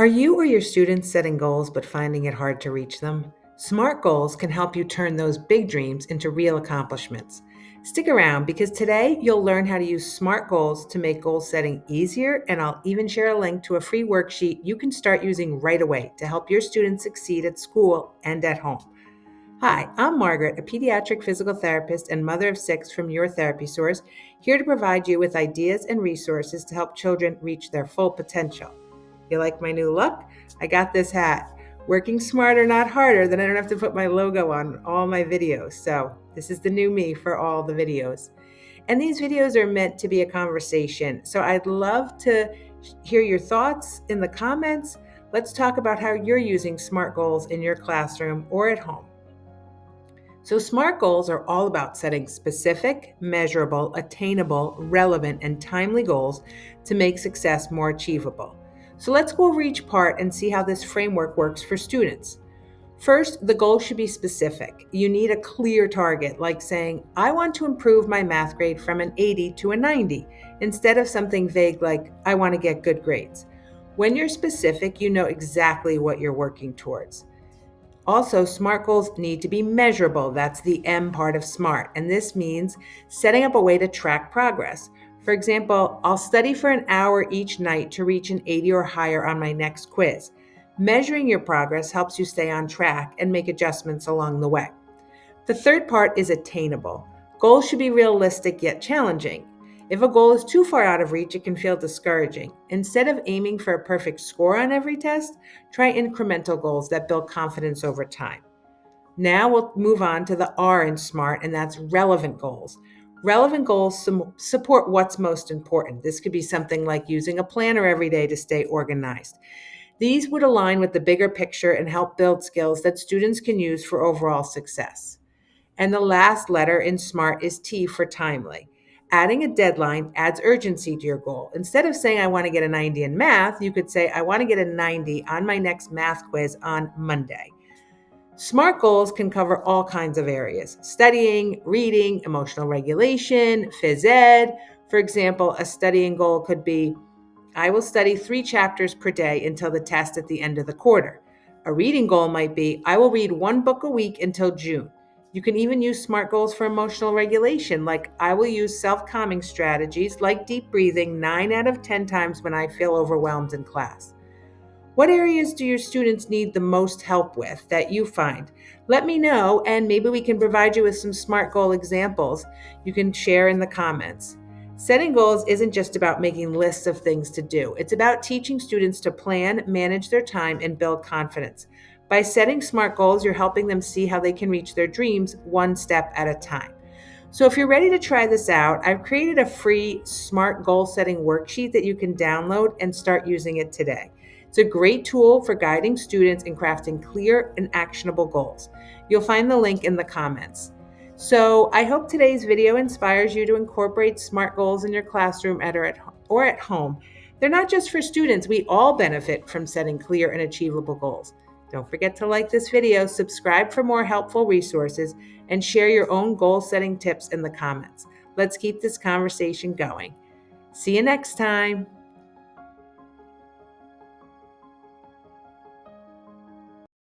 Are you or your students setting goals but finding it hard to reach them? SMART goals can help you turn those big dreams into real accomplishments. Stick around because today you'll learn how to use SMART goals to make goal setting easier, and I'll even share a link to a free worksheet you can start using right away to help your students succeed at school and at home. Hi, I'm Margaret, a pediatric physical therapist and mother of 6 from Your Therapy Source, here to provide you with ideas and resources to help children reach their full potential. You like my new look? I got this hat. Working smarter, not harder, then I don't have to put my logo on all my videos. So this is the new me for all the videos. And these videos are meant to be a conversation. So I'd love to hear your thoughts in the comments. Let's talk about how you're using SMART goals in your classroom or at home. So SMART goals are all about setting specific, measurable, attainable, relevant, and timely goals to make success more achievable. So let's go over each part and see how this framework works for students. First, the goal should be specific. You need a clear target, like saying, I want to improve my math grade from an 80 to a 90, instead of something vague like, I want to get good grades. When you're specific, you know exactly what you're working towards. Also, SMART goals need to be measurable. That's the M part of SMART. And this means setting up a way to track progress. For example, I'll study for an hour each night to reach an 80 or higher on my next quiz. Measuring your progress helps you stay on track and make adjustments along the way. The third part is attainable. Goals should be realistic yet challenging. If a goal is too far out of reach, it can feel discouraging. Instead of aiming for a perfect score on every test, try incremental goals that build confidence over time. Now we'll move on to the R in SMART, and that's relevant goals. Relevant goals support what's most important. This could be something like using a planner every day to stay organized. These would align with the bigger picture and help build skills that students can use for overall success. And the last letter in SMART is T for timely. Adding a deadline adds urgency to your goal. Instead of saying, I want to get a 90 in math, you could say, I want to get a 90 on my next math quiz on Monday. SMART goals can cover all kinds of areas: studying, reading, emotional regulation, phys ed. For example, a studying goal could be, I will study 3 chapters per day until the test at the end of the quarter. A reading goal might be, I will read 1 book a week until June. You can even use SMART goals for emotional regulation, like I will use self-calming strategies like deep breathing 9 out of 10 times when I feel overwhelmed in class. What areas do your students need the most help with that you find? Let me know, and maybe we can provide you with some SMART goal examples you can share in the comments. Setting goals isn't just about making lists of things to do. It's about teaching students to plan, manage their time, and build confidence. By setting SMART goals, you're helping them see how they can reach their dreams one step at a time. So if you're ready to try this out, I've created a free SMART goal setting worksheet that you can download and start using it today. It's a great tool for guiding students in crafting clear and actionable goals. You'll find the link in the comments. So I hope today's video inspires you to incorporate SMART goals in your classroom or at home. They're not just for students. We all benefit from setting clear and achievable goals. Don't forget to like this video, subscribe for more helpful resources, and share your own goal-setting tips in the comments. Let's keep this conversation going. See you next time.